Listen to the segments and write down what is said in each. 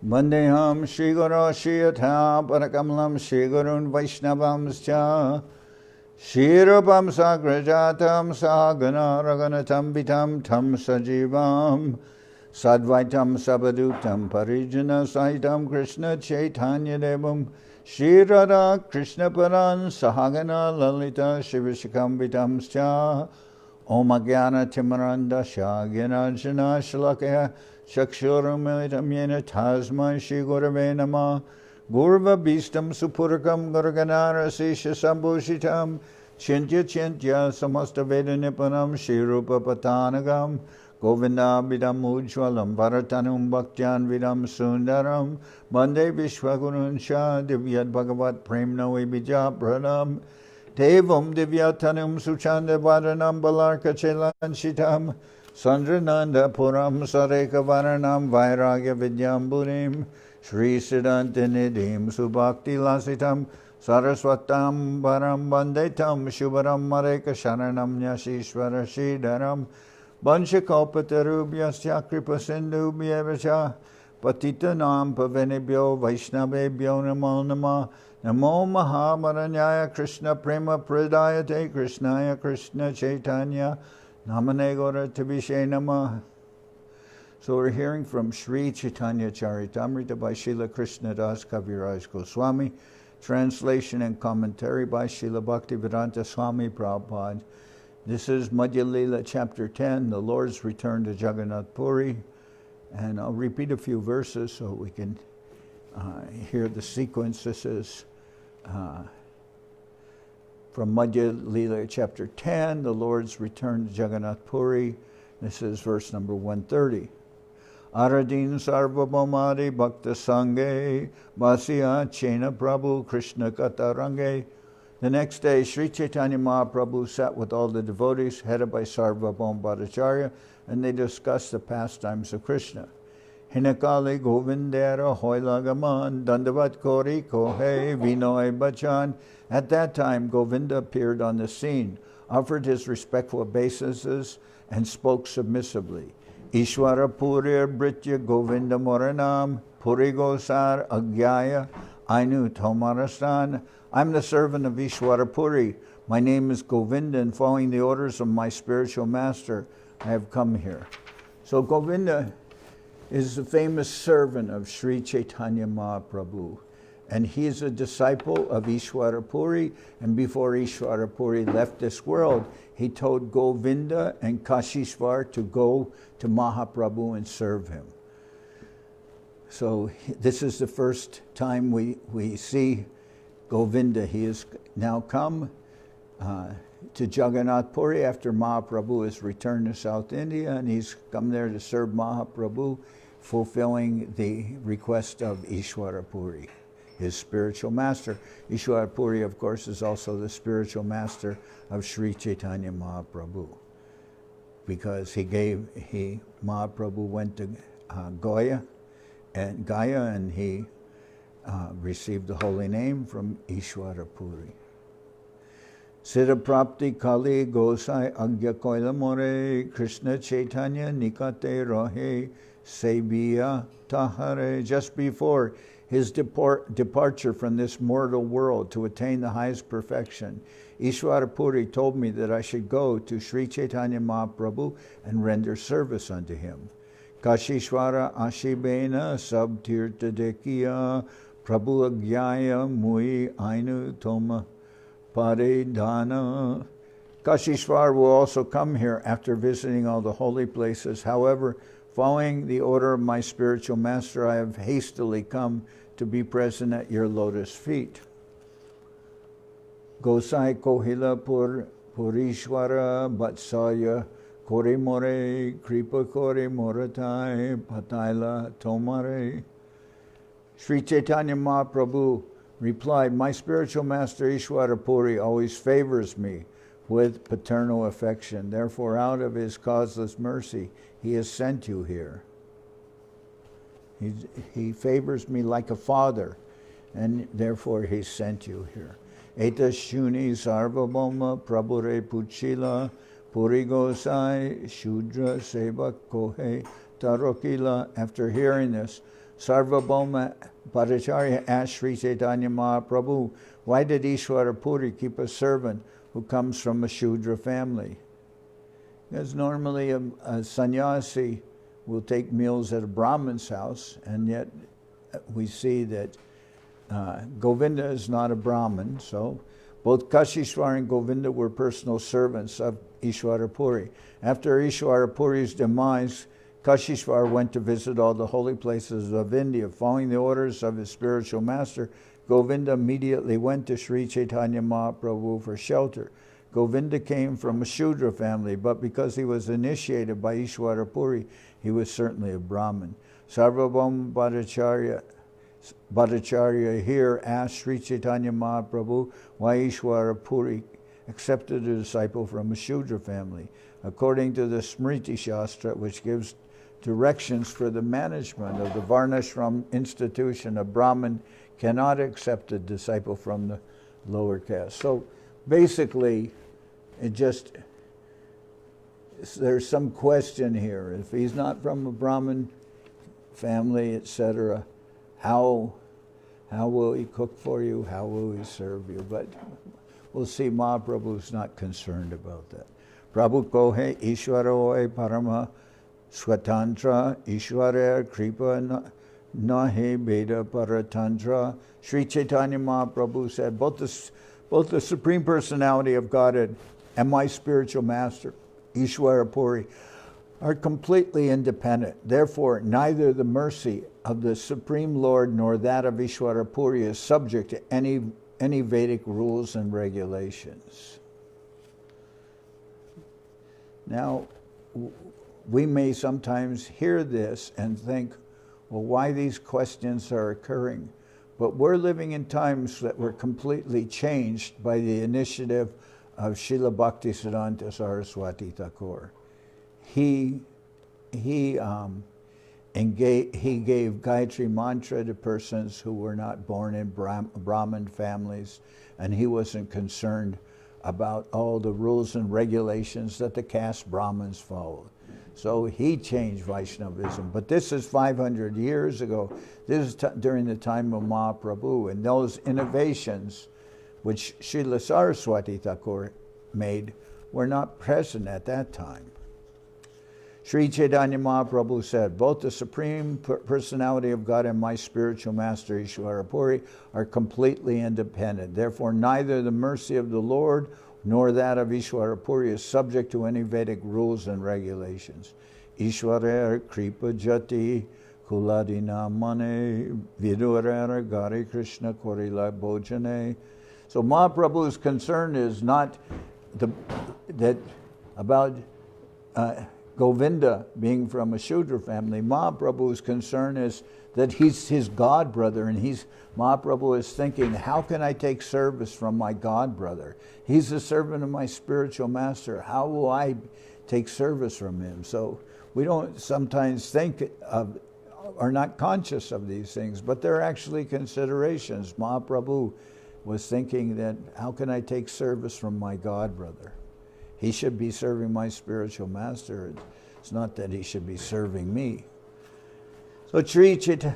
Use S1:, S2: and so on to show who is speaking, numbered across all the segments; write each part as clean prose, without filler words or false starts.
S1: Vandeham Shri Guru Shri Yatha Parakamalam Shri Gurun Vaishnavamscha Shri Rupam Sagrajatam Sahagana Raganatam Vitam Tam Sajivam Sadvaitam Sabadutam Parijana Saitam Krishna Chaitanya Devam Shri Radha Krishna Paran Sahagana Lalita Shivashikam Vitamscha Om Agyana Timaranda Shagyanajana Shalakaya Chakshuramilitam Yena Tasmai Shri Gurave Namah Gurva Bhistam Supurakam Gurganara Sisha Sambhushitam Chintya Chintya Samasta Veda Nipanam Shri Rupa Patanagam Govinda Vidam Ujwalam Bharatanum Bhaktyan Vidam Sundaram Bande Vishwagurun Shah Divyad Bhagavat Premnavi Bija Pranam Devam Divyatanum Suchanda Vadanam Balarka Chelan Shitam Sandrananda Puram Sareka Varanam Vairagya Vidyamburim Sri Siddhanta Nidhim Subhakti Lasitam Saraswatam Varam Bandetam Shubharam Mareka Sharanam Nyashishvara Shridaram Vanchakalpatarubhyasya Kripa Sindhubhyevacha Patitanam Pavenebhyo Vaishnavebhyo Namo Namah Namo Mahamaranyaya Krishna Prema Pradayate Krishnaya Krishna Chaitanya Namane Gora Tabishe Namah. So we're hearing from Sri Chaitanya Charitamrita by Srila Krishnadas Kaviraj Goswami, translation and commentary by Srila Bhaktivedanta Swami Prabhupada. This is Madhya-lila chapter 10, the Lord's return to Jagannath Puri. And I'll repeat a few verses so we can hear the sequence. This is from Madhya-lila chapter 10, the Lord's return to Jagannath Puri. This is verse number 130. Aradin Sarvabhauma Bhattacharya Vasya Chena Prabhu Krishna Katarange. The next day, Sri Chaitanya Mahaprabhu sat with all the devotees, headed by Sarvabhauma Bhattacharya, and they discussed the pastimes of Krishna. Hinakali Govindera Hoilagaman Dandavat Kori Kohe Vinoy Bachan. At that time, Govinda appeared on the scene, offered his respectful obeisances, and spoke submissively. Ishwara Purir Britya Govinda Moranam Puri Gosar Agyaya Ainu Tomarastan. I'm the servant of Ishwara Puri. My name is Govinda, and following the orders of my spiritual master, I have come here. So Govinda is the famous servant of Sri Chaitanya Mahaprabhu, and he is a disciple of Ishwara Puri, and before Ishwara Puri left this world, he told Govinda and Kashishvar to go to Mahaprabhu and serve him. So this is the first time we see Govinda. He has now come to Jagannath Puri after Mahaprabhu has returned to South India, and he's come there to serve Mahaprabhu, fulfilling the request of Ishwara Puri, his spiritual master. Ishwara Puri, of course, is also the spiritual master of Sri Chaitanya Mahaprabhu, because Mahaprabhu went to Gaya, and he received the holy name from Ishwara Puri. Siddha Prapti Kali Gosai Agya Koila More Krishna Chaitanya Nikate Rohe Sebiya Tahare. Just before his departure from this mortal world to attain the highest perfection, Ishwara Puri told me that I should go to Sri Chaitanya Mahaprabhu and render service unto him. Kashishwara Ashibena Sabtirta Dekiya Prabhu Agyaya Mui Ainu Toma Paridana. Kashishwar will also come here after visiting all the holy places. However, following the order of my spiritual master, I have hastily come to be present at your lotus feet. Gosai Kohila Purishwara Vatsaya Kore More Kripa Kore Moratai Pataila Tomare. Sri Chaitanya Mahaprabhu replied, my spiritual master Ishwara Puri always favors me with paternal affection. Therefore, out of his causeless mercy, he has sent you here. He favors me like a father, and therefore he sent you here. Eta Shuni Sarvabhauma Prabhure Puchila Puri Gosai Shudra Seva Kohe Tarokila. After hearing this, Sarvabhauma Bhattacharya asked Sri Chaitanya Mahaprabhu, why did Ishwara Puri keep a servant who comes from a Shudra family? Because normally a sannyasi will take meals at a Brahmin's house, and yet we see that Govinda is not a Brahmin, so both Kashishwar and Govinda were personal servants of Ishwara Puri. After Ishwara Puri's demise, Kashishwar went to visit all the holy places of India. Following the orders of his spiritual master, Govinda immediately went to Sri Chaitanya Mahaprabhu for shelter. Govinda came from a Shudra family, but because he was initiated by Ishwara Puri, he was certainly a Brahmin. Sarvabhauma Bhattacharya here asked Sri Chaitanya Mahaprabhu why Ishwara Puri accepted a disciple from a Shudra family. According to the Smriti Shastra, which gives directions for the management of the Varnashram institution, a Brahmin cannot accept a disciple from the lower caste. So basically, there's some question here. If he's not from a Brahmin family, etc., how will he cook for you? How will he serve you? But we'll see Mahaprabhu's not concerned about that. Prabhu kohe Ishwara hoy parama swatantra Ishwara kripa nahe beda paratantra. Sri Chaitanya Mahaprabhu said, both the Supreme Personality of Godhead and my spiritual master, Ishwara Puri, are completely independent. Therefore, neither the mercy of the Supreme Lord nor that of Ishwara Puri is subject to any Vedic rules and regulations. Now, we may sometimes hear this and think, well, why these questions are occurring? But we're living in times that were completely changed by the initiative of Srila Bhaktisiddhanta Saraswati Thakur. He gave Gayatri Mantra to persons who were not born in Brahmin families, and he wasn't concerned about all the rules and regulations that the caste Brahmins followed. So he changed Vaishnavism. But this is 500 years ago. This is during the time of Mahaprabhu, and those innovations which Srila Saraswati Thakur made were not present at that time. Sri Chaitanya Mahaprabhu said, both the Supreme Personality of God and my spiritual master Ishwara Puri are completely independent. Therefore, neither the mercy of the Lord nor that of Ishwara Puri is subject to any Vedic rules and regulations. Ishwara kripa jati kuladina mane vidurara gari Krishna korila bhojane. So Mahaprabhu's concern is not about Govinda being from a Shudra family. Mahaprabhu's concern is that he's his god brother, and Mahaprabhu is thinking, how can I take service from my god brother? He's the servant of my spiritual master. How will I take service from him? So we don't sometimes think of, are not conscious of these things, but they're actually considerations. Mahaprabhu was thinking that, how can I take service from my god brother? He should be serving my spiritual master. It's not that he should be serving me. So Sri Chaitanya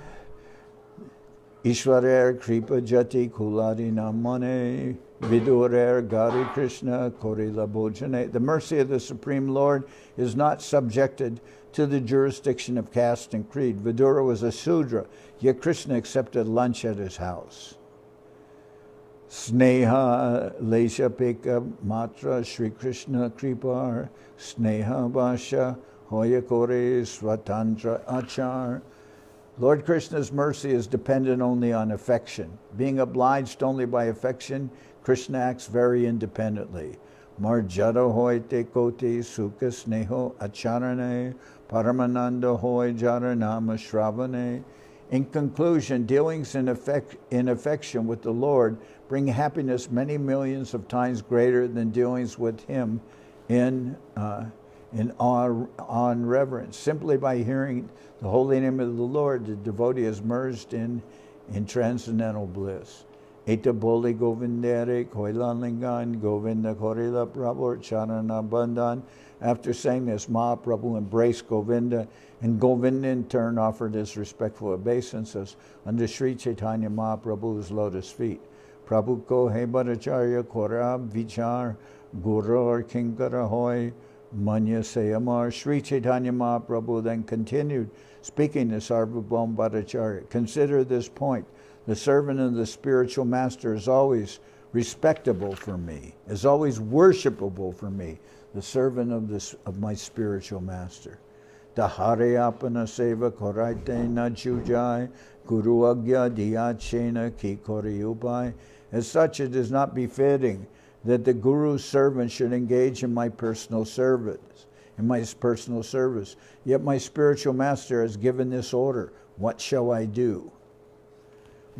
S1: Ishwarer Kripa Jati Kuladi Namane Vidurer Gari Krishna Korila Bhojane. The mercy of the Supreme Lord is not subjected to the jurisdiction of caste and creed. Vidura was a Sudra, yet Krishna accepted lunch at his house. Sneha Lesha Peka Matra Sri Krishna Kripar Sneha Vasha Hoya Kore Swatantra Achar. Lord Krishna's mercy is dependent only on affection. Being obliged only by affection, Krishna acts very independently. Marjada hoy te koti sukha sneho acharane paramananda hoy jaranama shravane. In conclusion, dealings in affection with the Lord bring happiness many millions of times greater than dealings with Him in awe and reverence. Simply by hearing the holy name of the Lord, the devotee is merged in transcendental bliss. Eta Boli Govindere Koilalingan Govinda Korila Prabhu Charana Bandhan. After saying this, Mahaprabhu embraced Govinda, and Govinda in turn offered his respectful obeisances under Sri Chaitanya Mahaprabhu's lotus feet. Prabhu ko he Bhattacharya Korab Vichar Gurur Kinkara Hoy Manya Sayamar. Sri Chaitanya Mahaprabhu then continued, speaking to Sarvabhauma Bhattacharya, consider this point. The servant of the spiritual master is always respectable for me, is always worshipable for me, the servant of my spiritual master. Tahare apana seva koraite na jujai, guru agya diyachena ki koriyupai. As such, it is not befitting that the guru's servant should engage in my personal service. Yet my spiritual master has given this order. What shall I do?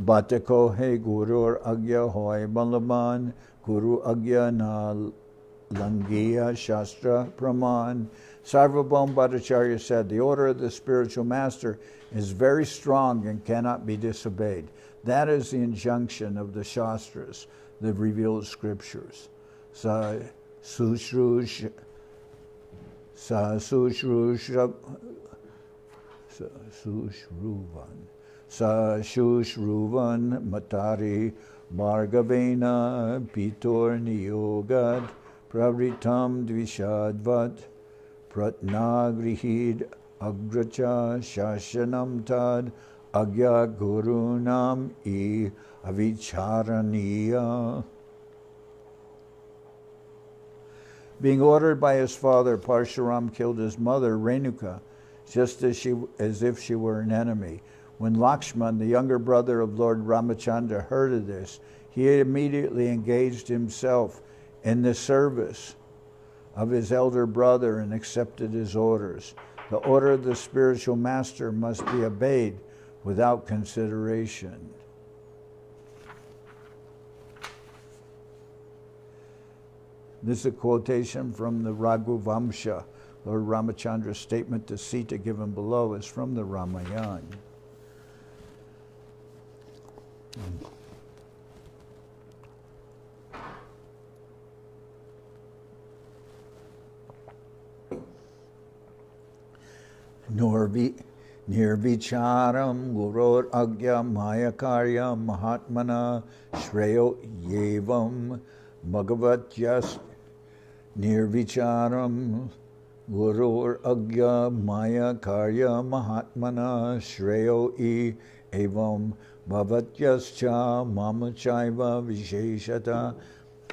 S1: Bhatako he gurur agya hoy balaban, guru agya na langiya shastra praman. Sarvabhauma Bhattacharya said, the order of the spiritual master is very strong and cannot be disobeyed. That is the injunction of the Shastras, the revealed scriptures. Sa sushruvan matari bhargavena pitor niyogad pravritam dvishadvat pratnagrihid agracha shashanam tad agya gurunam I avicharaniya. Being ordered by his father, Parshuram killed his mother, Renuka, just as if she were an enemy. When Lakshman, the younger brother of Lord Ramachandra, heard of this, he immediately engaged himself in the service of his elder brother and accepted his orders. The order of the spiritual master must be obeyed without consideration. This is a quotation from the Raghuvamsha. Lord Ramachandra's statement to Sita given below is from the Ramayana. Nirvicharam gurur agya mayakarya mahatmana shreyo yevam bhagavatyas. Nirvicharam gurur agya mayakarya mahatmana shreyo evam bhavatyascha mamachaiva visheshata.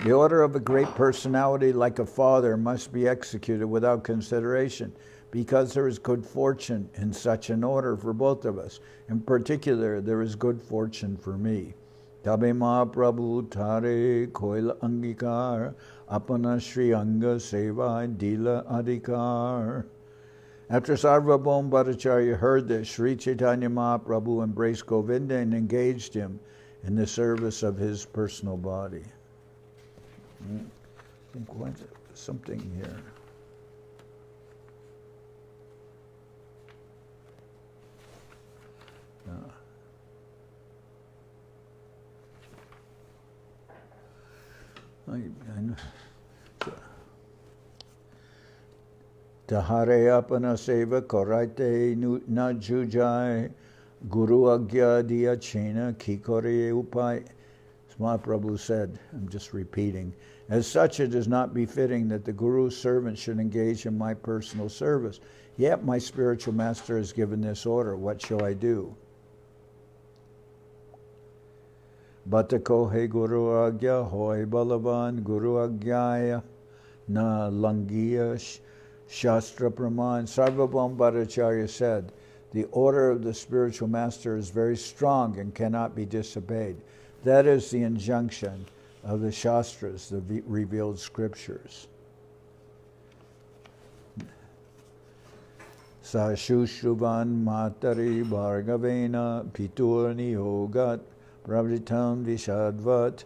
S1: The order of a great personality like a father must be executed without consideration, because there is good fortune in such an order for both of us. In particular, there is good fortune for me. Tabe Mahaprabhu Tare Koil Angikar Apana Shri Anga Seva Dila Adhikar. After Sarvabhauma Bhattacharya heard this, Sri Chaitanya Mahaprabhu embraced Govinda and engaged him in the service of his personal body. I think what's something here. Tahare apana seva koraite na jujai guru agya diya chena kikore upai. Mahaprabhu said, I'm just repeating, as such it is not befitting that the Guru's servant should engage in my personal service. Yet my spiritual master has given this order. What shall I do? Bhatako he guru agya hoy balavan guru agyaya na langiya shastra praman. Sarvabhauma Bhattacharya said, the order of the spiritual master is very strong and cannot be disobeyed. That is the injunction of the Shastras, the revealed scriptures. Sa shushruvan matari bhargavena piturni yogat pravritam vishadvat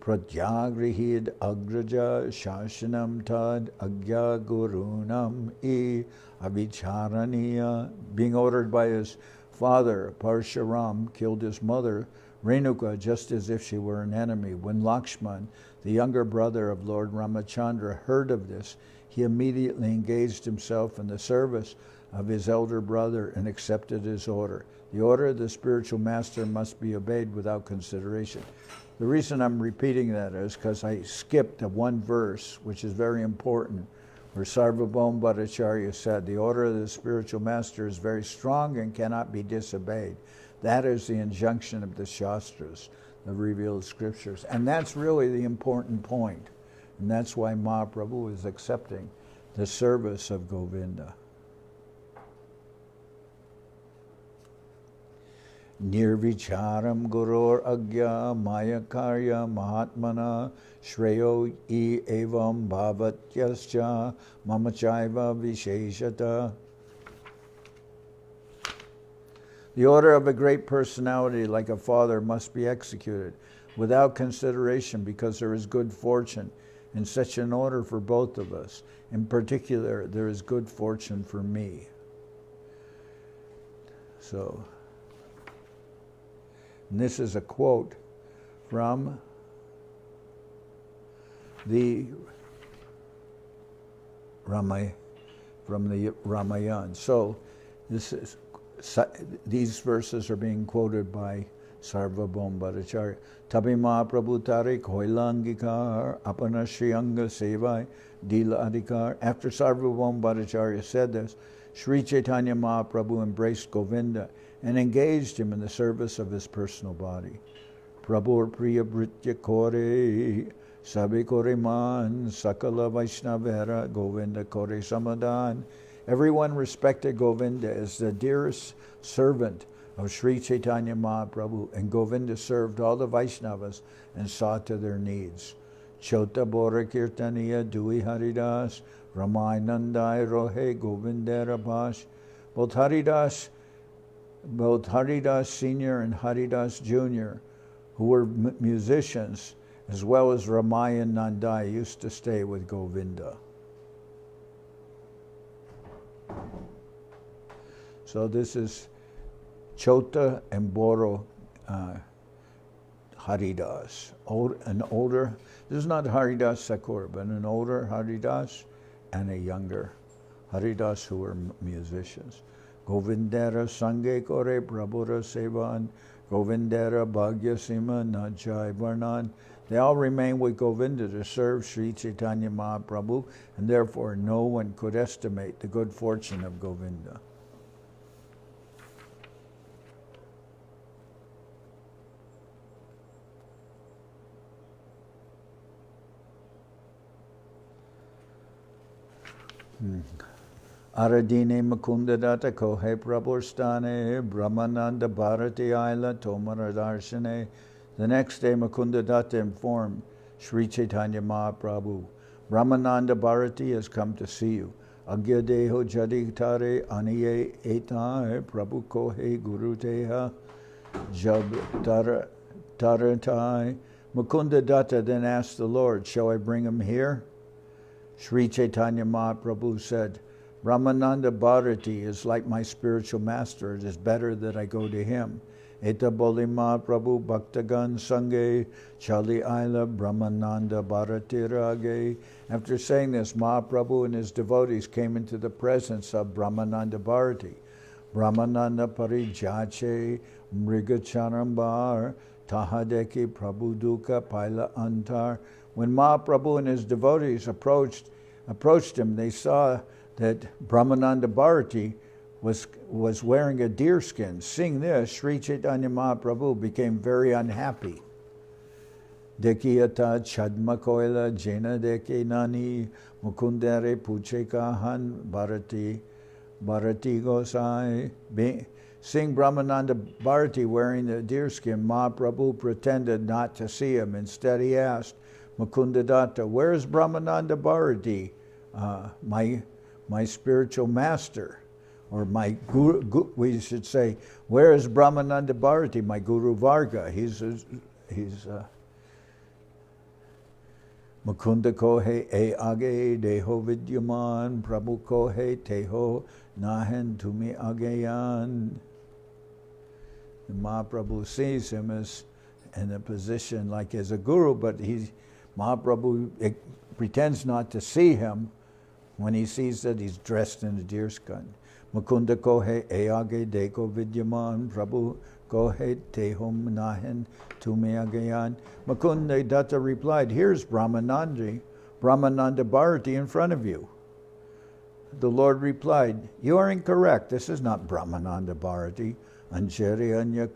S1: pratyagrihid agraja shashanam tad agya gurunam I avicharaniya. Being ordered by his father, Parshuram, killed his mother, Renuka, just as if she were an enemy. When Lakshman, the younger brother of Lord Ramachandra, heard of this, he immediately engaged himself in the service of his elder brother and accepted his order. The order of the spiritual master must be obeyed without consideration. The reason I'm repeating that is because I skipped one verse, which is very important, where Sarvabhauma Bhattacharya said, the order of the spiritual master is very strong and cannot be disobeyed. That is the injunction of the Shastras, the revealed scriptures. And that's really the important point. And that's why Mahaprabhu is accepting the service of Govinda. Nirvicharam gurur agya maya karya mahatmana shreyo e evam bhavatyascha mamachaiva visheshata. The order of a great personality like a father must be executed without consideration because there is good fortune in such an order for both of us. In particular, there is good fortune for me. So, and this is a quote from the Ramayana. So these verses are being quoted by Sarvabhauma Bhattacharya. Tabi Mahaprabhu tarik hoilangikar apana shriyanga sevai dila adhikar. After Sarvabhauma Bhattacharya said this, Sri Chaitanya Mahaprabhu embraced Govinda and engaged him in the service of his personal body. Prabhur priya britya kore sabi kore man sakala vaishnavera Govinda kore samadan. Everyone respected Govinda as the dearest servant of Sri Chaitanya Mahaprabhu, and Govinda served all the Vaishnavas and saw to their needs. Chota Bora Kirtaniya Dui Haridas Ramai Nandai Rohe Govinda Rabash. Both Haridas Senior and Haridas Junior, who were musicians, as well as Ramai and Nandai, used to stay with Govinda. So this is Chota and Boro Haridas. This is not Haridas Thakur, but an older Haridas and a younger Haridas who were musicians. Govindera Sange Kore Prabhura Sevan, Govindera Bhagyasima Najai Varnan. They all remain with Govinda to serve Sri Chaitanya Mahaprabhu, and therefore no one could estimate the good fortune of Govinda. Aradine Mukunda Datta Kohe Prabhurstane Brahmananda Bharati Aila Tomara Darshane. The next day Mukunda Datta informed Sri Chaitanya Mahaprabhu, Brahmananda Bharati has come to see you. Agya Deho Jaditare Aniye Etai Prabhu Kohe Guru Teha Jab Taratai. Mukunda Datta then asked the Lord, shall I bring him here? Sri Chaitanya Mahaprabhu said, Brahmananda Bharati is like my spiritual master. It is better that I go to him. Eta Boli Mahaprabhu Bhaktagan Sange Chali Aila Brahmananda Bharati Rage. After saying this, Mahaprabhu and his devotees came into the presence of Brahmananda Bharati. Brahmananda Parijache Mrigacharambar Tahadeki Prabhu Duka Paila Antar. When Mahaprabhu and his devotees approached him, they saw that Brahmananda Bharati was wearing a deer skin. Seeing this, Sri Chaitanya Mahaprabhu became very unhappy. Dekiyata Chadma Koila Jena Deke Nani Mukundere Puchekahan Bharati Gosai. Seeing Brahmananda Bharati wearing the deer skin, Mahaprabhu pretended not to see him. Instead, he asked Mukunda Datta, where is Brahmananda Bharati, my spiritual master? Or my guru, we should say, where is Brahmananda Bharati, my Guru Varga? He's Mukunda kohe e age deho vidyaman, Prabhu kohe teho nahen tumi ageyan. And Mahaprabhu sees him as in a position like as a guru, but Mahaprabhu pretends not to see him when he sees that he's dressed in a deerskin. Mukunda kohe eage deko vidyaman Prabhu kohe tehom nahen tumeagayan. Mukunda Datta replied, here's Brahmananda Bharati in front of you. The Lord replied, you are incorrect. This is not Brahmananda Bharati. Anjari anya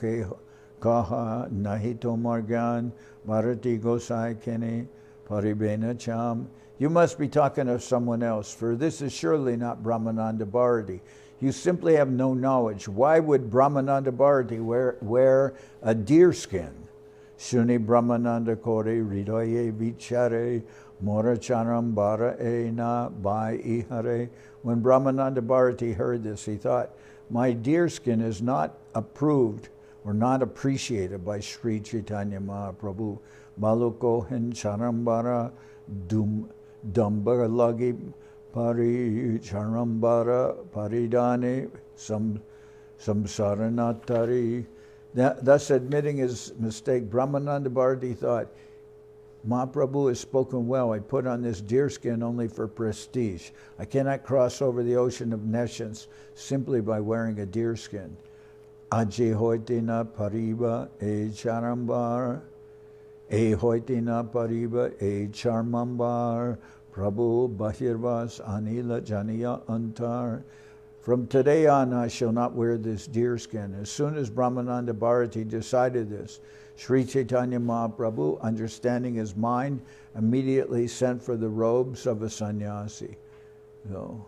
S1: kaha nahito margan Bharati gosai kene paribena cham. You must be talking of someone else, for this is surely not Brahmananda Bharati. You simply have no knowledge. Why would Brahmananda Bharati wear a deerskin? Shuni Brahmananda kore ridoye vichare moracharam bara na bai ihare. When Brahmananda Bharati heard this, he thought, my deerskin is not approved or not appreciated by Sri Chaitanya Mahaprabhu. Maluko hin charambara Dambara lagi pari charambara paridane samsaranatari. Thus admitting his mistake, Brahmananda Bharati thought, Mahaprabhu has spoken well. I put on this deerskin only for prestige. I cannot cross over the ocean of nescience simply by wearing a deerskin. Aji hoitina pariba e charambara. E hoitina pariba e charmambar Prabhu bahirvas anila janiya antar. From today on I shall not wear this deerskin. As soon as Brahmananda Bharati decided this, Sri Chaitanya Mahaprabhu, understanding his mind, immediately sent for the robes of a sannyasi. So,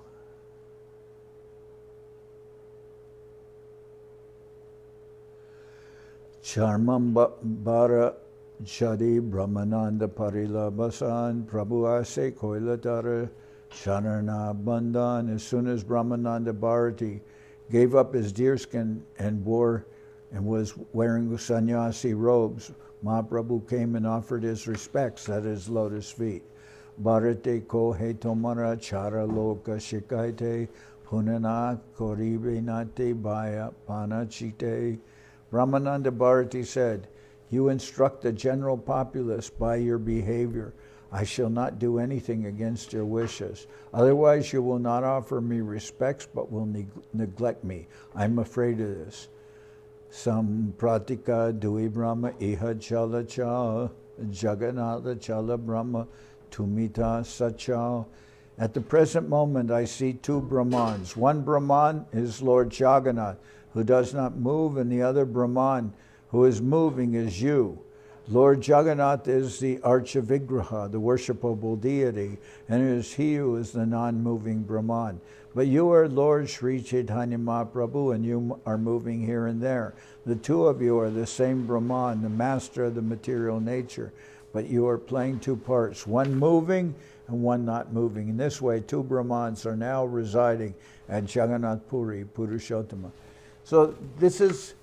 S1: Charmambara Chadi Brahmananda Parilabasan Prabhu Ase Koilatara Sharana Bandhan. As soon as Brahmananda Bharati gave up his deerskin and was wearing sannyasi robes, Mahaprabhu came and offered his respects at his lotus feet. Bharate ko he tomara chara loka shikaite punana koribe nate baya panachite. Brahmananda Bharati said, you instruct the general populace by your behavior. I shall not do anything against your wishes. Otherwise you will not offer me respects, but will neglect me. I'm afraid of this. Sampratika dui Brahma iha chala cha Jagannath chala Brahma tumita sacha. At the present moment I see two Brahmans. One Brahman is Lord Jagannath, who does not move, and the other Brahman who is moving is you. Lord Jagannath is the Archavigraha, the worshipable deity, and it is he who is the non-moving Brahman. But you are Lord Sri Chaitanya Mahaprabhu, and you are moving here and there. The two of you are the same Brahman, the master of the material nature, but you are playing two parts, one moving and one not moving. In this way, two Brahmans are now residing at Jagannath Puri, Purushottama. So this is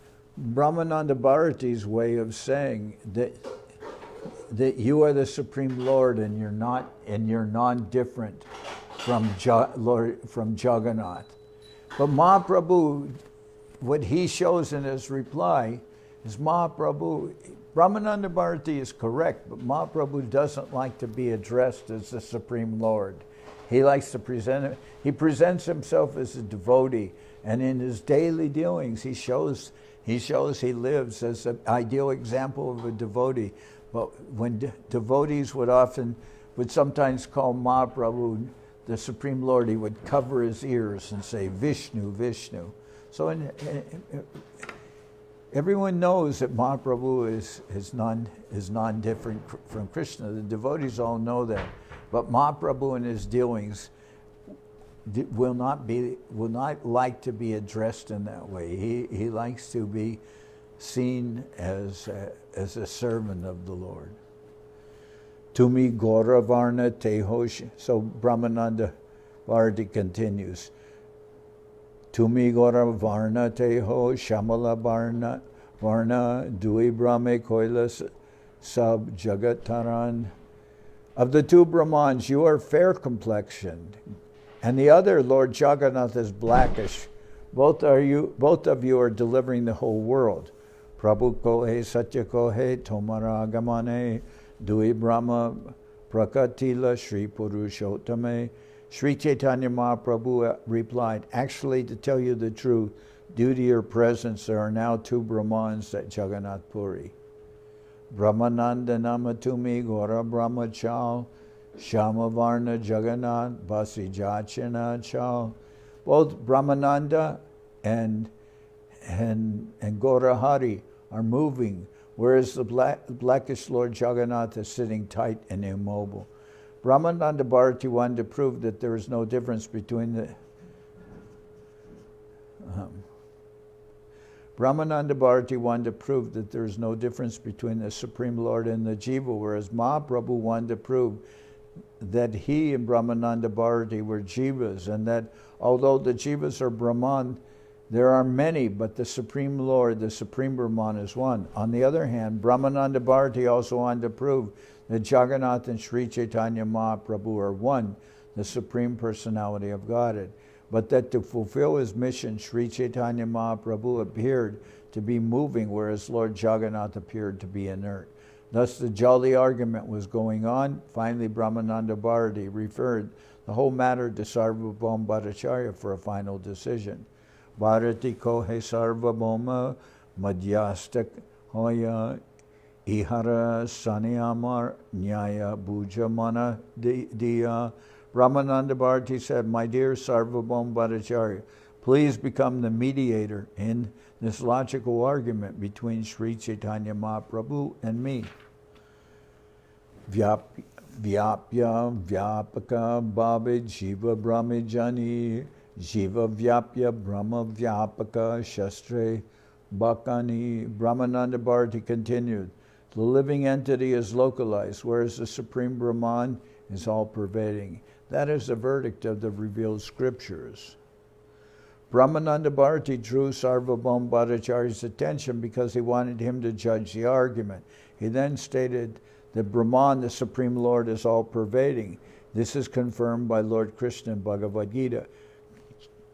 S1: Brahmananda Bharati's way of saying that you are the Supreme Lord and you're non-different from Jagannath. But Mahaprabhu, what he shows in his reply is Brahmananda Bharati is correct, but Mahaprabhu doesn't like to be addressed as the Supreme Lord. He likes to he presents himself as a devotee, and in his daily doings he shows he lives as an ideal example of a devotee. But when devotees would sometimes call Mahaprabhu the Supreme Lord, he would cover his ears and say, Vishnu, Vishnu. So everyone knows that Mahaprabhu is non-different from Krishna. The devotees all know that. But Mahaprabhu in his dealings will not like to be addressed in that way. He likes to be seen as a servant of the Lord. Tumi Gora Varna Tehosh. So Brahmananda Bharati continues. Tumi Gora Varna Teho Shamala Varna Dui Brahme Koilas Sab Jagataran. Of the two Brahmans, you are fair complexioned, and the other, Lord Jagannath, is blackish. Both of you are delivering the whole world. Prabhu kohe satya kohe tomara gamane dui brahma prakatila Sri Purushottame. Sri Chaitanya Mahaprabhu replied, actually, to tell you the truth, due to your presence, there are now two Brahmans at Jagannath Puri. Brahmananda Namatumi Gora Brahmachal Shamavarna Jagannath Basi Jachana Chal. Both Brahmananda and Gora Hari are moving, whereas the blackish Lord Jagannath is sitting tight and immobile. Brahmananda Bharati wanted to prove that there is no difference between the Brahmananda Bharati wanted to prove that there is no difference between the Supreme Lord and the Jiva, whereas Mahaprabhu wanted to prove that he and Brahmananda Bharati were Jivas, and that although the Jivas are Brahman, there are many, but the Supreme Lord, the Supreme Brahman, is one. On the other hand, Brahmananda Bharati also wanted to prove that Jagannath and Sri Chaitanya Mahaprabhu are one, the Supreme Personality of Godhead, but that to fulfill his mission, Sri Chaitanya Mahaprabhu appeared to be moving, whereas Lord Jagannath appeared to be inert. Thus the jolly argument was going on. Finally, Brahmananda Bharati referred the whole matter to Sarvabhauma Bhattacharya for a final decision. Bharati kohe Sarvabhauma Madhyastak hoya ihara saniyamar nyaya bhujamana diya. Brahmananda Bharati said, my dear Sarvabhauma Bhattacharya, please become the mediator in this logical argument between Sri Chaitanya Mahaprabhu and me. Vyapya Vyapaka Bhavid Jiva Brahmijani Jiva Vyapya Brahma Vyapaka Shastre Bhakani. Brahmananda Bharati continued, the living entity is localized, whereas the Supreme Brahman is all-pervading. That is the verdict of the revealed scriptures. Brahmananda Bharati drew Sarvabhauma Bhattacharya's attention because he wanted him to judge the argument. He then stated that Brahman, the Supreme Lord, is all-pervading. This is confirmed by Lord Krishna in Bhagavad Gita.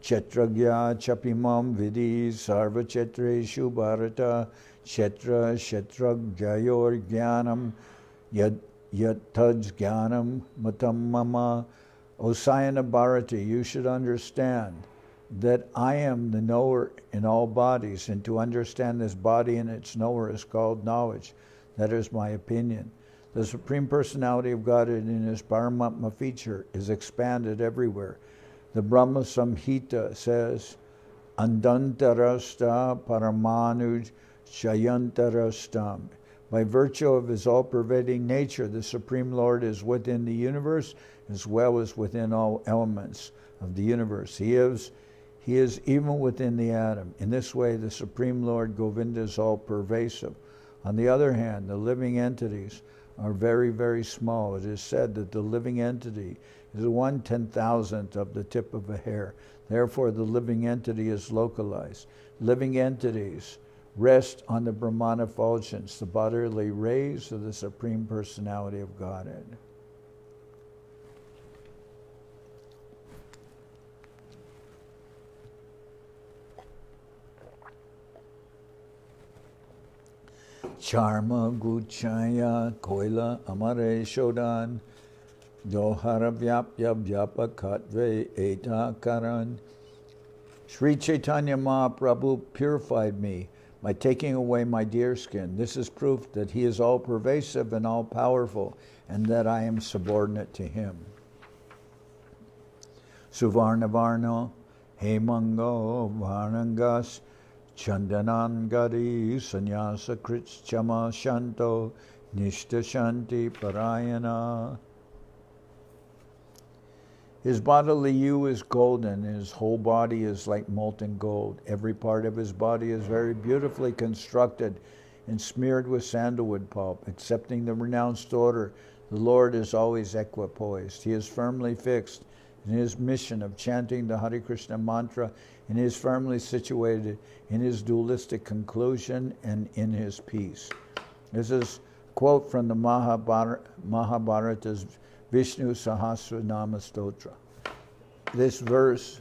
S1: Chetragya chapimam vidhi sarva chetreshu bharata chetra chetragyayor jnanam yad taj jnanam matam mama. O Sayana Bharati, you should understand that I am the knower in all bodies, and to understand this body and its knower is called knowledge. That is my opinion. The Supreme Personality of Godhead in his Paramatma feature is expanded everywhere. The Brahma Samhita says, Andantarasta Paramanuj Shayantarastam. By virtue of his all-pervading nature, the Supreme Lord is within the universe as well as within all elements of the universe. He is even within the atom. In this way, the Supreme Lord Govinda is all-pervasive. On the other hand, the living entities are very, very small. It is said that the living entity is 1/10,000th of the tip of a hair. Therefore, the living entity is localized. Living entities rest on the Brahman effulgence, the bodily rays of the Supreme Personality of Godhead. Charma Guchaya Koila Amare Shodan Dohara Vyapya Vyapakatve Eta Karan. Sri Chaitanya Mahaprabhu purified me by taking away my deerskin. This is proof that he is all-pervasive and all-powerful, and that I am subordinate to him. Suvarnavarno Hemango Varnangas Chandanangari Sannyasa Krits Chama Shanto Nishta Shanti Parayana. His bodily hue is golden, and his whole body is like molten gold. Every part of his body is very beautifully constructed and smeared with sandalwood pulp. Accepting the renounced order, the Lord is always equipoised. He is firmly fixed in his mission of chanting the Hare Krishna mantra, and is firmly situated in his dualistic conclusion and in his peace. This is a quote from the Mahabharata's Vishnu Sahasranama Stotra. This verse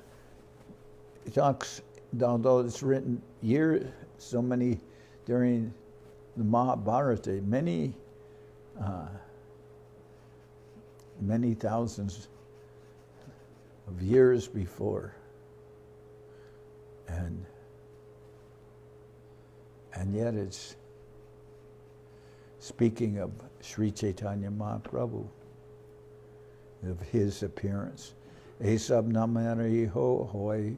S1: talks, although it's written so many during the Mahabharata, many thousands of years before. And yet it's speaking of Sri Chaitanya Mahaprabhu, of his appearance. Esab namari ho hoy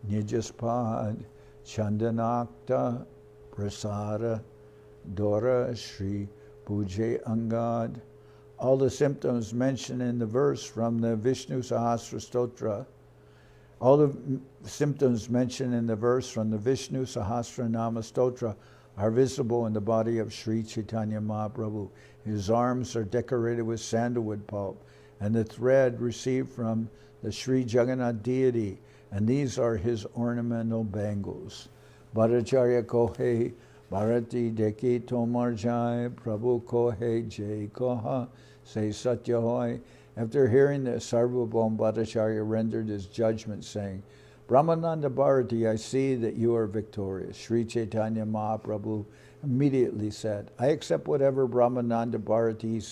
S1: nijaspad chandanakta prasara dora Sri Pujay Angad. All the symptoms mentioned in the verse from the Vishnu Sahasra Stotra, all the symptoms mentioned in the verse from the Vishnu Sahasranama Stotra are visible in the body of Sri Chaitanya Mahaprabhu. His arms are decorated with sandalwood pulp, and the thread received from the Sri Jagannath deity, and these are his ornamental bangles. Bhattacharya kohe Bharati deki tomar jai Prabhu kohe jai koha say satya hoy. After hearing this, Sarvabhauma Bhattacharya rendered his judgment, saying, Brahmananda Bharati, I see that you are victorious. Sri Chaitanya Mahaprabhu immediately said, I accept whatever Brahmananda Bharati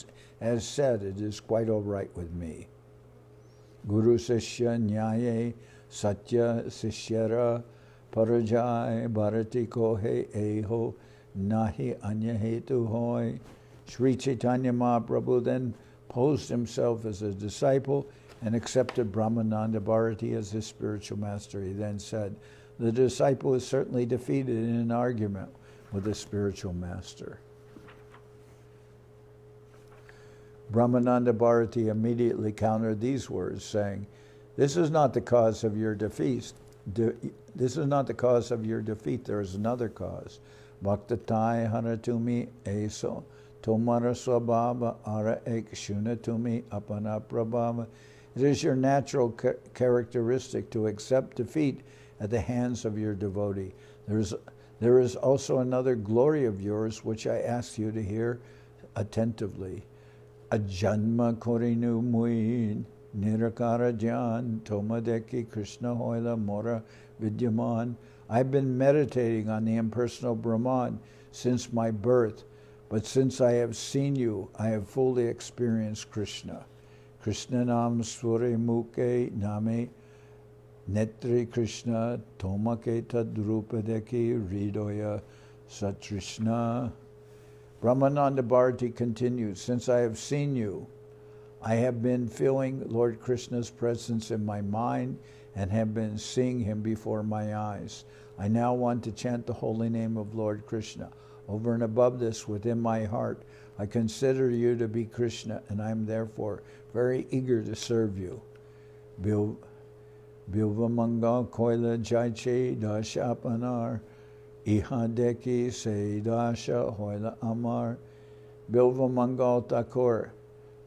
S1: has said. It is quite all right with me. Guru Sishya Nyaye Satya Sishyara Parajai Bharati Kohe Eho Nahi Anya Hetu Hoy. Sri Chaitanya Mahaprabhu then posed himself as a disciple and accepted Brahmananda Bharati as his spiritual master. He then said, the disciple is certainly defeated in an argument with the spiritual master. Brahmananda Bharati immediately countered these words, saying, this is not the cause of your defeat. This is not the cause of your defeat. There is another cause. Bhaktatai haratumi eso tomara swabhava ara ek shunatumi apana prabhava. It is your natural characteristic to accept defeat at the hands of your devotee. There is also another glory of yours which I ask you to hear attentively. Ajanma korinu muin nirakara jan tomadeki Krishna hoila mora vidyaman. I've been meditating on the impersonal Brahman since my birth, but since I have seen you, I have fully experienced Krishna. Krishna nam svare mukhe name netri Krishna tomake tadrupadeki hridoya satrishna. Brahmananda Bharati continues, since I have seen you, I have been feeling Lord Krishna's presence in my mind and have been seeing him before my eyes. I now want to chant the holy name of Lord Krishna. Over and above this, within my heart, I consider you to be Krishna, and I am therefore very eager to serve you. Bilva Mangal Koila Jaiche Dasha Apanar Ihadeki Se Dasha Hoila Amar. Bilva Mangal Thakur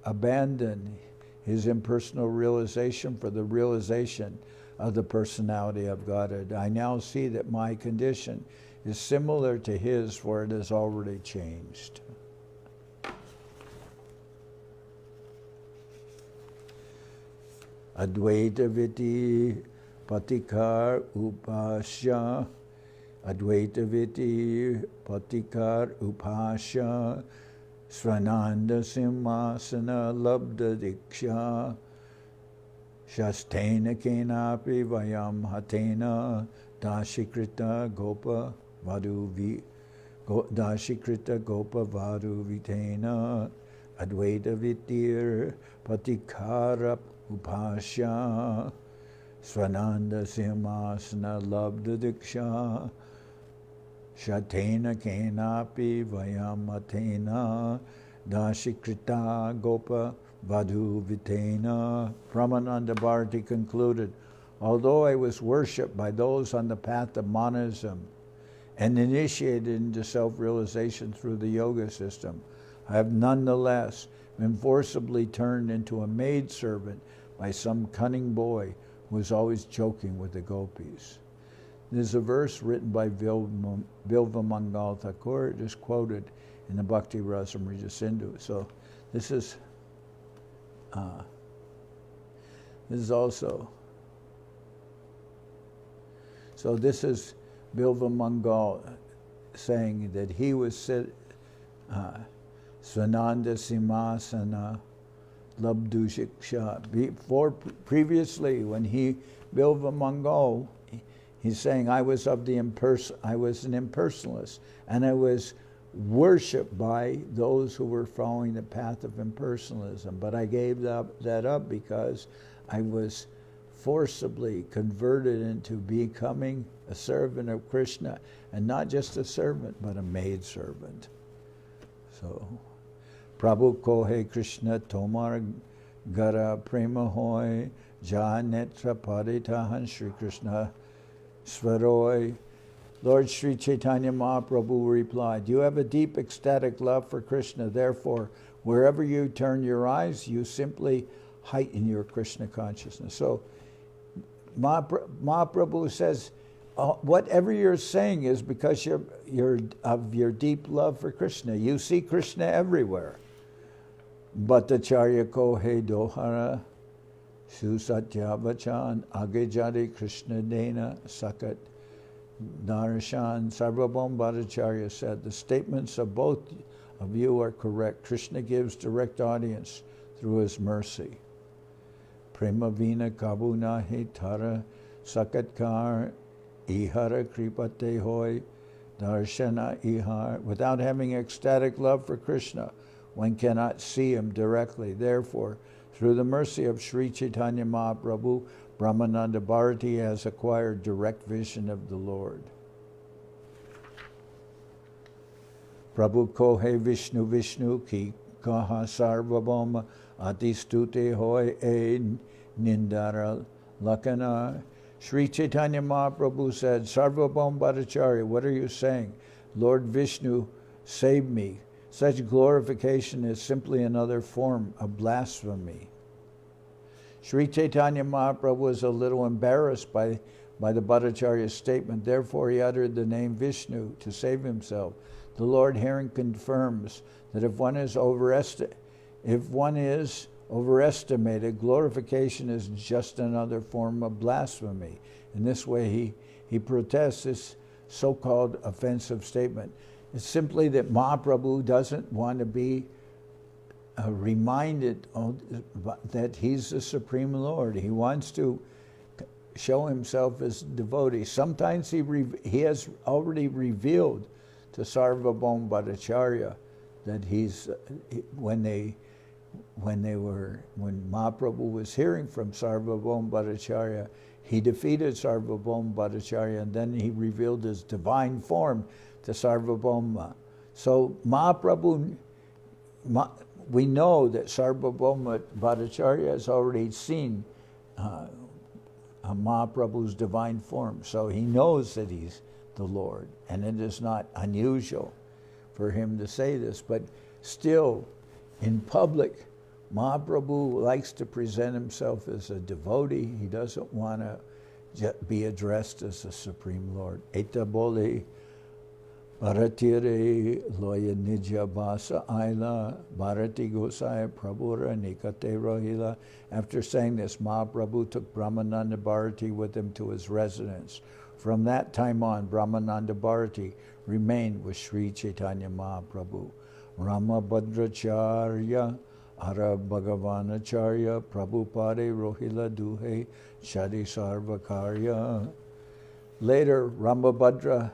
S1: abandoned his impersonal realization for the realization of the personality of Godhead. I now see that my condition is similar to his, for it has already changed. Advaita Viti Patikar Upasya. Advaita Viti Patikar Upasya. Svananda Simhasana Labda Diksha. Shastena Kenapi Vayam Hatena Dashikrita Gopa Vadu Dashikrita Gopa Vadu Vitena Advaita Vitir Patikara Upasya Svananda Simhasana Labda Diksha Shatena Kenapi Vayamatena Dashikrita Gopa Vadhu Vitena. Brahmananda Bharati concluded, although I was worshipped by those on the path of monism and initiated into self-realization through the yoga system, I have nonetheless been forcibly turned into a maidservant by some cunning boy who was always joking with the gopis. There's a verse written by Bilva Mangal Thakur. It is quoted in the Bhakti Rasamrita Sindhu. So this is also. So this is Bilva Mangal. saying that he was Svananda Simhasana Labdushiksha. Before, previously, when he Bilva Mangal, he's saying I was an impersonalist, and I was worshipped by those who were following the path of impersonalism. But I gave that up because I was forcibly converted into becoming a servant of Krishna, and not just a servant, but a maidservant. So, Prabhu Kohe Krishna Tomar Gara Prema Hoy Ja Netra Paditahan Sri Krishna Svaroy. Lord Sri Chaitanya Mahaprabhu replied, you have a deep ecstatic love for Krishna, therefore wherever you turn your eyes, you simply heighten your Krishna consciousness. So Mahaprabhu says, whatever you're saying is because you're of your deep love for Krishna. You see Krishna everywhere. Bhattacharya ko he dohara susatya vachan agejari Krishna dena sakat Narshan. Sarvabhauma Bhattacharya said, the statements of both of you are correct. Krishna gives direct audience through his mercy. Prema vina kabuna he tara sakatkar ihara kripate hoy darshana ihar. Without having ecstatic love for Krishna, one cannot see him directly. Therefore, through the mercy of Sri Chaitanya Mahaprabhu, Brahmananda Bharati has acquired direct vision of the Lord. Prabhu kohe Vishnu Vishnu ki kaha sarvabhauma atistute hoy e nindara lakana. Sri Chaitanya Mahaprabhu said, Sarvabhauma Bhattacharya, what are you saying? Lord Vishnu, save me. Such glorification is simply another form of blasphemy. Sri Chaitanya Mahaprabhu was a little embarrassed by the Bhattacharya's statement. Therefore, he uttered the name Vishnu to save himself. The Lord herein confirms that if one is overestimated, glorification is just another form of blasphemy. In this way, he protests this so-called offensive statement. It's simply that Mahaprabhu doesn't want to be reminded that he's the Supreme Lord. He wants to show himself as devotee. Sometimes he has already revealed to Sarvabhauma Bhattacharya that when Mahaprabhu was hearing from Sarvabhauma Bhattacharya, he defeated Sarvabhauma Bhattacharya, and then he revealed his divine form to Sarvabhauma. So Mahaprabhu, we know that Sarvabhauma Bhattacharya has already seen Mahaprabhu's divine form, so he knows that he's the Lord, and it is not unusual for him to say this, but still, in public, Mahaprabhu likes to present himself as a devotee. He doesn't want to be addressed as the Supreme Lord. Eta bole Bharatire loya nija basa aila Bharati Gosaya Prabhura Nikate Rohila. After saying this, Mahaprabhu took Brahmananda Bharati with him to his residence. From that time on, Brahmananda Bharati remained with Sri Chaitanya Mahaprabhu. Rama Bhadracharya Ara Bhagavanacharya Prabhupada Rohila Duhe Shadi Sarvakarya. Later, Rambhabhadracharya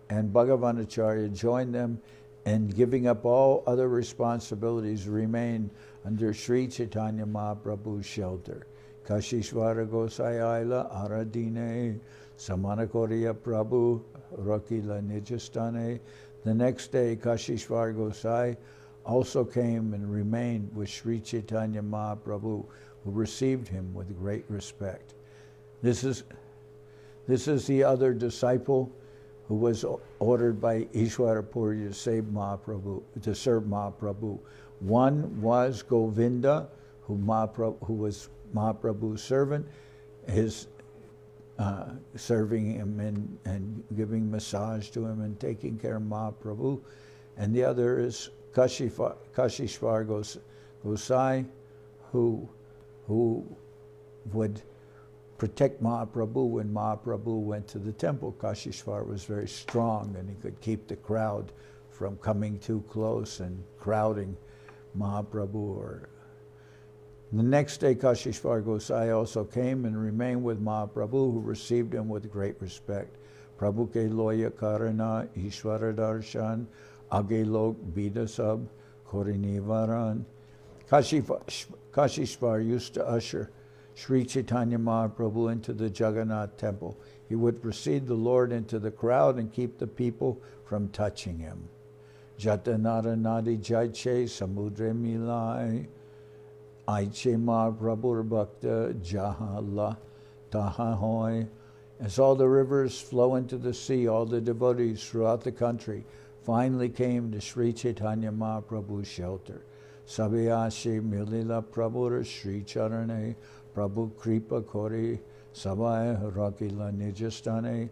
S1: and Bhagavanacharya joined them, and giving up all other responsibilities remained under Sri Chaitanya Mahaprabhu's shelter. Kashishvara Gosayala Aradine Samanakoriya Prabhu Rakila Nijastane. The next day, Kashishvara Gosai also came and remained with Sri Chaitanya Mahaprabhu, who received him with great respect. This is the other disciple who was ordered by Ishwara Puri to serve Mahaprabhu. One was Govinda, who was Mahaprabhu's servant, serving him and giving massage to him and taking care of Mahaprabhu. And the other is Kashishvara Gosai, who would protect Mahaprabhu when Mahaprabhu went to the temple. Kashishvar was very strong, and he could keep the crowd from coming too close and crowding Mahaprabhu. The next day, Kashishvar Gosai also came and remained with Mahaprabhu, who received him with great respect. Prabhu ke loya karana Ishvara darshan age lok bidasab korinivaran. Kashishvar used to usher Sri Chaitanya Mahaprabhu into the Jagannath temple. He would precede the Lord into the crowd and keep the people from touching him. Jatanara nadi jaiche samudre milai aiche Mahaprabhu bhakta jahala taha hoy. As all the rivers flow into the sea, all the devotees throughout the country finally came to Sri Chaitanya Mahaprabhu's shelter. Sabhyashe milila prabhur Sri Charane Prabhu Kripa Kori Sabaya Rakila Nijastane.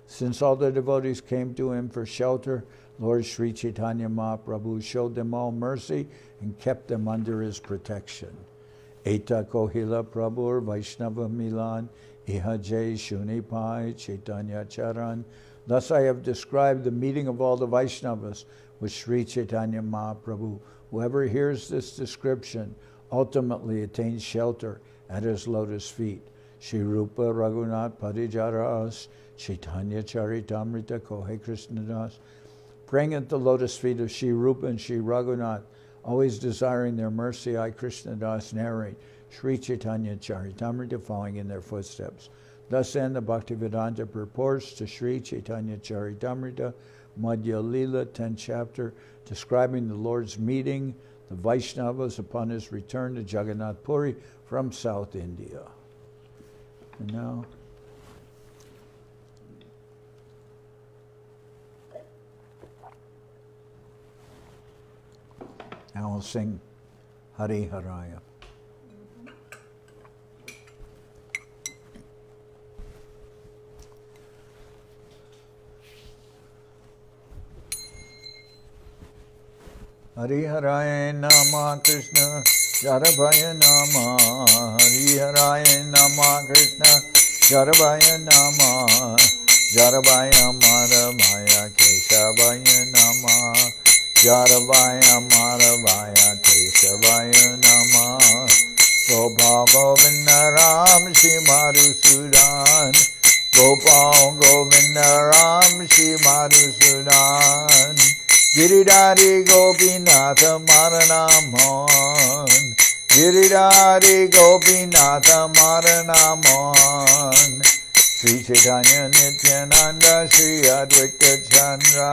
S1: Since all the devotees came to him for shelter, Lord Sri Chaitanya Mahaprabhu showed them all mercy and kept them under his protection. Eta Kohila Prabhur Vaishnava Milan Ihaje Shunipai Chaitanya Charan. Thus I have described the meeting of all the Vaishnavas with Sri Chaitanya Mahaprabhu. Whoever hears this description ultimately attains shelter at his lotus feet. Shri Rupa Raghunath Parijaras Chaitanya Charitamrita Kohe Krishnadas. Praying at the lotus feet of Shri Rupa and Shri Raghunath, always desiring their mercy, I Krishnadas narrate Sri Chaitanya Charitamrita, following in their footsteps. Thus end the Bhaktivedanta purports to Sri Chaitanya Charitamrita, Madhya-lila, 10th chapter, describing the Lord's meeting the Vaishnavas upon his return to Jagannath Puri from South India. And now, we'll sing Hari Haraya. Hari Haraya Nama Krishna Jarabhaya Nama Hari Haraya Nama Krishna Jarabhaya Nama Jarabhaya Maravaya Keshavaya Nama Jarabhaya Maravaya Keshavaya Nama Gopal Govinda Ram Shri Madhusudan Gopal Govinda Ram Shri Madhusudan Giridhari Gopinatha Maranamon Giridhari Gopinatha Maranamon Sri Chaitanya Nityananda Sri Advaita Chandra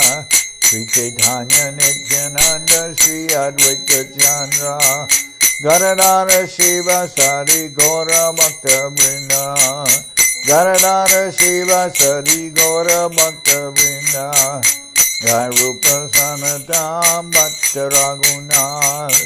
S1: Sri Chaitanya Nityananda Sri Advaita Chandra Garadhara Shiva Sari Gora Bhakta Vrinda Garadhara Shiva Sari Gora Bhakta Vrinda Jai Rupa Sanatam Bhatta Raghunath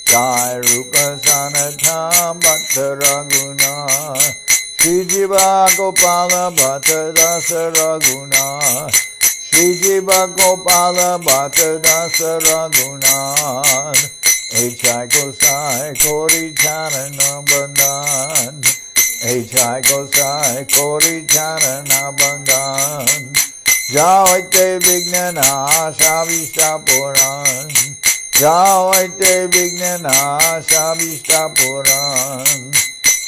S1: Jai Rupa Sanatam Bhatta Raghunath Shri Jiva Gopala Bhattadasa Raghunath Shri Jiva Gopala Bhattadasa Raghunath Echai Gosai Kori Charana Bandhan Echai Gosai Kori Charana Bandhan Jaoite Vignana Shavista Puran Jaoite Vignana Shavista Puran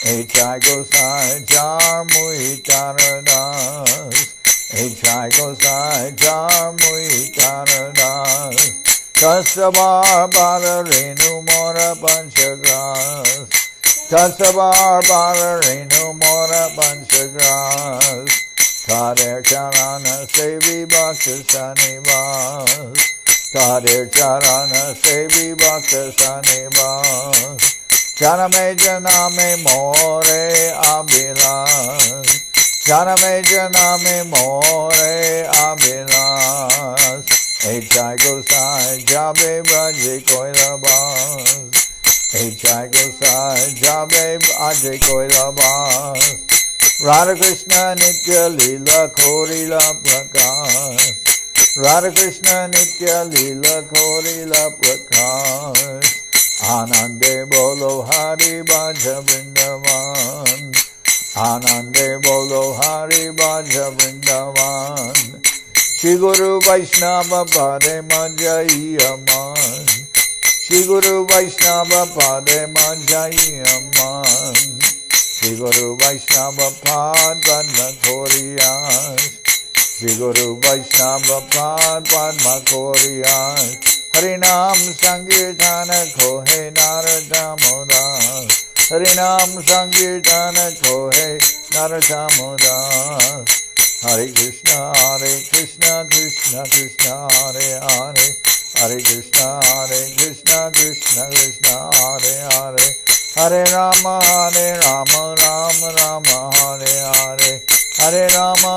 S1: Echai Gosai Jar Muhitaradas Echai Gosai Jar Muhitaradas Tasabar Bala Renu Mora Panchagras Tasabar Bala Renu Mora Panchagras Tare Charana Sevi Bhakta Sanivas Tare Charana Sevi Bhakta Sanivas Janame Janame More Abhilas Janame Janame More Abhilas Echai Gosai Jabe Braje Koilabas Echai Gosai Jabe Braje Koilabas Radha Krishna Nitya Lila Korila Prakash Radha Krishna Nitya Lila Korila Prakash Anande Bolo Hari Bhaja Vrindavan Anande bolo Hari Bhaja Vrindavan. Shri Guru Vaishnava Pade Manjayaman. Shri Guru Vaishnava Pade Manjayaman. Shri Guru Vaishnava Pad Padma Koriyas. Shri Guru Vaishnava Pad Padma Koriyas. Harinam Sankirtana Kohe Naradamodas. Harinam Sankirtana Kohe Naradamodas. Hare Krishna, Krishna Krishna, Hare Hare. Hare Krishna, Krishna Krishna, Hare Hare. Hare Rama, Rama Rama, Hare Hare. Hare Rama,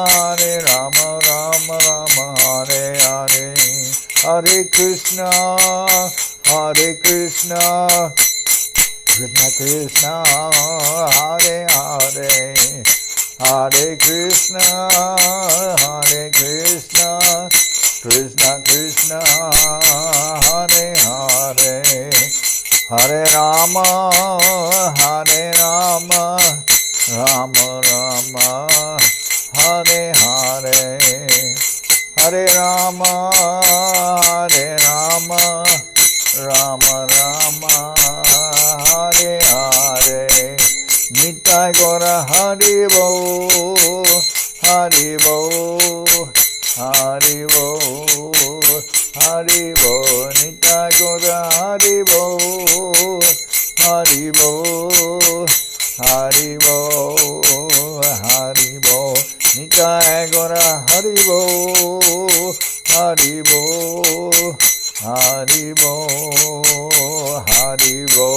S1: Rama Rama, Hare Hare. Hare Krishna, Krishna Krishna, Hare Hare. Hare Krishna, Krishna Krishna, Hare Hare. Hare Rama, Rama Rama, Hare Hare. Hare Rama, Rama Rama, Hare Hare. Nitai Gora Haribo, Haribo, Haribo, Haribo. Nitai Gora Haribo, Haribo, Haribo, Haribo. Nitai Gora Haribo, Haribo, Haribo, Haribo.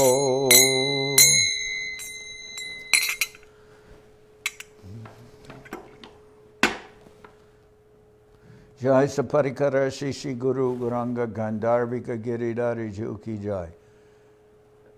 S1: Jai Saparikara Shishi Guru Guranga Gandharvika Giridhari Ju Ki Jai.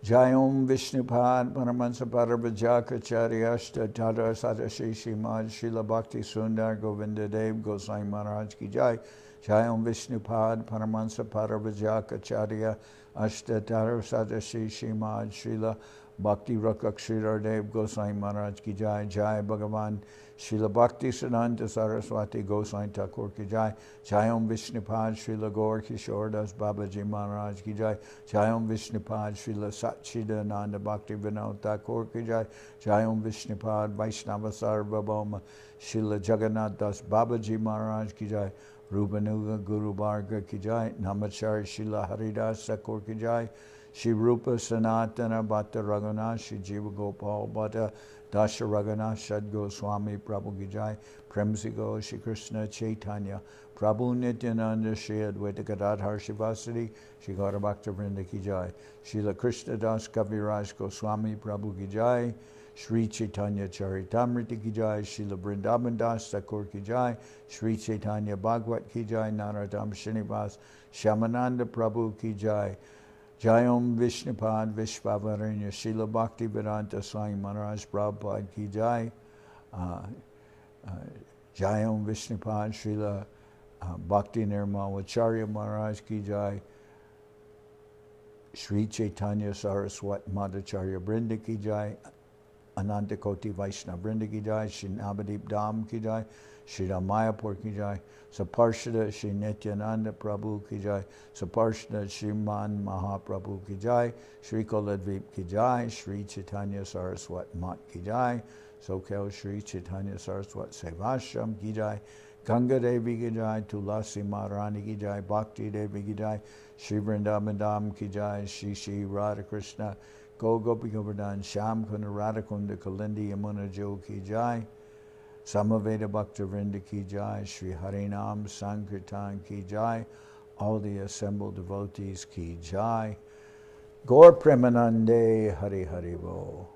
S1: Jai Om Vishnupad Paramahansa Parabhajakacharya Ashta Tata Sadashishi Maj Srila Bhakti Sundar Govinda Dev Gosai Maharaj Ki Jai. Jai Om Vishnupad Paramahansa Parabhajakacharya Ashta Tata Sadashishi Maj Srila Bhakti Rakshidhar Dev Gosai Maharaj Ki Jai. Jai Bhagavan Srila Bhakti Siddhanta Saraswati Gosai Thakur Ki Jai. Jai Om Vishnupad Srila Gaur Kishore Das Babaji Maharaj Ki Jai. Jai Om Vishnupad Srila Satchidananda Bhakti Vinod Thakur Ki Jai. Jai Om Vishnupad Vaishnava Sarvabhauma Srila Jagannath Das Babaji Maharaj Ki Jai. Rupanuga Guru Varga Ki Jai. Namachari Srila Haridas Thakur Ki Jai. Shri Rupa Sanatana Bhatta Raghunath Shri Jiva Gopal Bhatta Dasha Raghunath Shad Swami Prabhu Ki Jai. Premsigo Shri Krishna Chaitanya Prabhu Nityananda Shri Advaita Gadadhar Shivasari Shri Gaura Bhakta Vrinda Ki Jai. Srila Krishna Das Kaviraj Goswami Prabhu Ki Jai. Sri Chaitanya Charitamrita Ki Jai. Srila Vrindavan Das Thakur Ki Jai. Sri Chaitanya Bhagavad Ki Jai. Narottam Srinivas Shyamananda Prabhu Ki Jai. Jai Om Vishnupad Vishvavaranya Srila Bhakti Vedanta Swami Maharaj Prabhupada Ki Jai. Jai Om Vishnupad Srila Bhakti Nirmalacharya Maharaj Ki Jai. Sri Chaitanya Saraswat Madhacharya Brinda Ki Jai. Ananta Koti Vaishnava Brinda Ki Jai. Shri Navadip Dham Ki Jai. Shri Mayapur Ki Jai. Saparshada Shri Nityananda Prabhu Ki Jai. Saparshada Shriman Mahaprabhu Ki Jai. Shri Koladvip Ki Jai. Shri Chaitanya Saraswat Mat Ki Jai. Sokel Shri Chaitanya Saraswat Sevashram Ki Jai. Ganga Devi Ki Jai. Tulasi Maharani Ki Jai. Bhakti Devi Ki Jai. Shri Vrindavan Dham Ki Jai. Shri Shri Radha Krishna Gopi Govardhan Sham Kunda Radhakunda Kalindi Yamuna Jo Ki Jai. Samaveda Bhakta Vrinda Ki Jai. Shri Harinam Sankirtan Ki Jai. All the assembled devotees Ki Jai. Gaur Premanande Hari Hari Bo.